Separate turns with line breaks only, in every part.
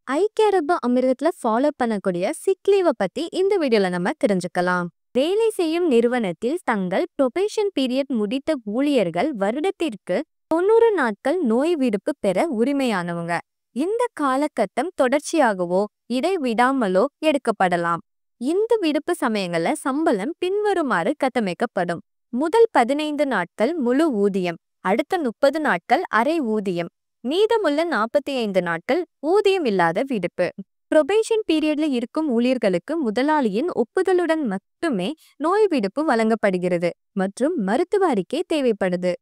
ஐக்கிய அரபு அமீரகத்துல ஃபாலோ பண்ணக்கூடிய சிக் லீவை பத்தி இந்த வீடியோல நம்ம தெரிஞ்சுக்கலாம். வேலை செய்யும் நிறுவனத்தில் தங்கள் ப்ரொபேஷன் பீரியட் முடித்த ஊழியர்கள் வருடத்திற்கு 90 நாட்கள் நோய் விடுப்பு பெற உரிமையானவங்க. இந்த காலகட்டம் தொடர்ச்சியாகவோ இடைவிடாமலோ எடுக்கப்படலாம். இந்த விடுப்பு சமயங்கள்ல சம்பளம் பின்வருமாறு கட்டமைக்கப்படும். முதல் 15 நாட்கள் முழு ஊதியம், அடுத்த 30 நாட்கள் அரை ஊதியம், மீதமுள்ள 45 நாட்கள் ஊதியம் இல்லாத விடுப்பு. ப்ரொபேஷன் பீரியட்ல இருக்கும் ஊழியர்களுக்கு முதலாளியின் ஒப்புதலுடன் மட்டுமே நோய் விடுப்பு வழங்கப்படுகிறது மற்றும் மருத்துவ அறிக்கை தேவைப்படுது.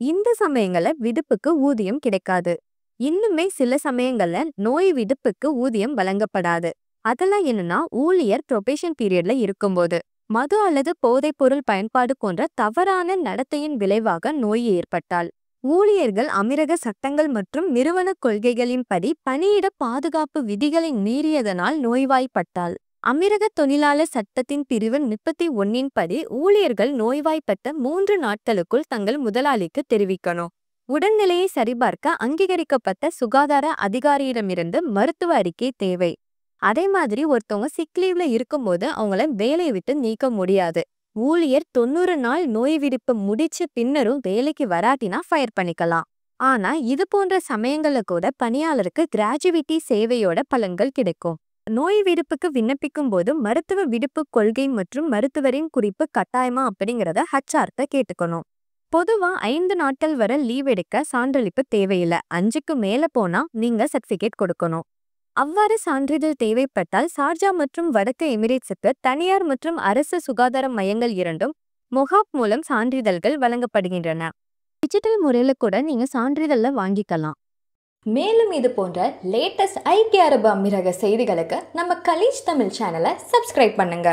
இந்த சமயங்கள்ல விடுப்புக்கு ஊதியம் கிடைக்காது. இன்னுமே சில சமயங்கள்ல நோய் விடுப்புக்கு ஊதியம் வழங்கப்படாது. அதெல்லாம் என்னன்னா, ஊழியர் ப்ரொபேஷன் பீரியட்ல இருக்கும்போது மது அல்லது போதைப் பொருள் பயன்பாடு போன்ற தவறான நடத்தையின் விளைவாக நோய் ஏற்பட்டால், ஊழியர்கள் அமீரக சட்டங்கள் மற்றும் நிறுவன கொள்கைகளின்படி பணியிட பாதுகாப்பு விதிகளை மீறியதனால் நோய்வாய்ப்பட்டால், அமீரக தொழிலாளர் சட்டத்தின் பிரிவு 31 படி ஊழியர்கள் நோய்வாய்ப்பட்ட 3 நாட்களுக்குள் தங்கள் முதலாளிக்கு தெரிவிக்கணும். உடல்நிலையை சரிபார்க்க அங்கீகரிக்கப்பட்ட சுகாதார அதிகாரியிடமிருந்து மருத்துவ அறிக்கை தேவை. அதே மாதிரி ஒருத்தவங்க சிக் லீவ்ல இருக்கும்போது அவங்கள வேலையை விட்டு நீக்க முடியாது. ஊழியர் 90 நாள் நோய் விடுப்பு முடிச்ச பின்னரும் வேலைக்கு வராட்டினா ஃபயர் பண்ணிக்கலாம். ஆனா இது போன்ற சமயங்கள்ல கூட பணியாளருக்கு கிராஜுவிட்டி சேவையோட பலன்கள் கிடைக்கும். நோய் விடுப்புக்கு விண்ணப்பிக்கும் போது மருத்துவ விடுப்பு கொள்கை மற்றும் மருத்துவரின் குறிப்பு கட்டாயமா அப்படிங்கிறத HR கேட்டுக்கணும். பொதுவா 5 நாட்கள் வரை லீவ் எடுக்க சான்றளிப்பு தேவையில்லை. 5க்கு மேல போனா நீங்க சர்டிபிகேட் கொடுக்கணும். அவ்வாறு சான்றிதழ் தேவைப்பட்டால் சார்ஜா மற்றும் வடக்கு எமிரேட்ஸுக்கு தனியார் மற்றும் அரசு சுகாதார மையங்கள் இரண்டும் மொஹாப் மூலம் சான்றிதழ்கள் வழங்கப்படுகின்றன. டிஜிட்டல் முறையில கூட நீங்க சான்றிதழ வாங்கிக்கலாம்.
மேலும் இது போன்ற லேட்டஸ்ட் ஐக்கிய அரபு அமீரக செய்திகளுக்கு நம்ம கலீஜ் தமிழ் சேனலை சப்ஸ்கிரைப் பண்ணுங்க.